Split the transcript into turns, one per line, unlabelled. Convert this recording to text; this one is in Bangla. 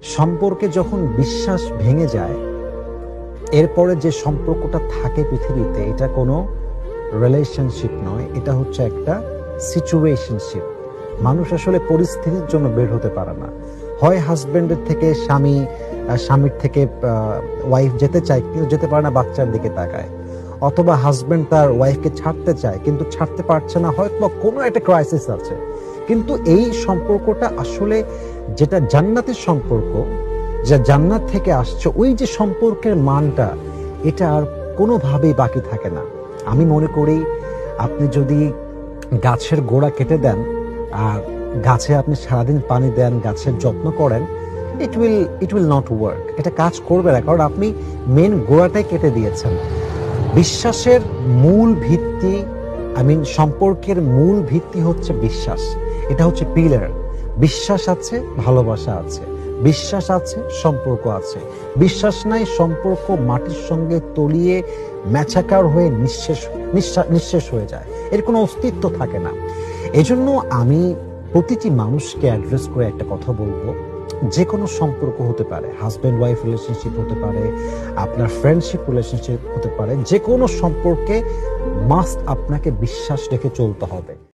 সম্পর্কে যখন বিশ্বাস ভেঙে যায়, এরপরে যে সম্পর্কটা থাকে পৃথিবীতে, এটা কোনো রিলেশনশিপ নয়, এটা হচ্ছে একটা সিচুয়েশনশিপ। মানুষ আসলে পরিস্থিতির জন্য বের হতে পারে না। হয় হাজব্যান্ডের থেকে স্বামী, স্বামীর থেকে ওয়াইফ যেতে চায় কিন্তু যেতে পারে না, বাচ্চার দিকে তাকায়। অথবা হাজব্যান্ড তার ওয়াইফকে ছাড়তে চায় কিন্তু ছাড়তে পারছে না, হয়তো কোনো একটা ক্রাইসিস আছে। কিন্তু এই সম্পর্কটা আসলে যেটা জান্নাতের সম্পর্ক, যা জান্নাত থেকে আসছে, ওই যে সম্পর্কের মানটা, এটা আর কোনোভাবেই বাকি থাকে না। আমি মনে করি আপনি যদি গাছের গোড়া কেটে দেন আর গাছে আপনি সারাদিন পানি দেন, গাছের যত্ন করেন, ইট উইল নট ওয়ার্ক। এটা কাজ করবে না, কারণ আপনি মেন গোড়াটাই কেটে দিয়েছেন। বিশ্বাসের মূল ভিত্তি, সম্পর্কের মূল ভিত্তি হচ্ছে বিশ্বাস। এটা হচ্ছে পিলার। বিশ্বাস আছে, ভালোবাসা আছে। বিশ্বাস আছে, সম্পর্ক আছে। বিশ্বাস নাই, সম্পর্ক মাটির সঙ্গে তলিয়ে ম্যাচাকার হয়ে নিঃশেষ হয়ে যায়, এর কোনো অস্তিত্ব থাকে না। এজন্য আমি প্রতিটি মানুষকে অ্যাড্রেস করে একটা কথা বলবো, যে কোনো সম্পর্ক হতে পারে, হাজব্যান্ড ওয়াইফ রিলেশনশিপ হতে পারে, আপনার ফ্রেন্ডশিপ রিলেশনশিপ হতে পারে, যে কোনো সম্পর্কে মাস্ট আপনাকে বিশ্বাস রেখে চলতে হবে।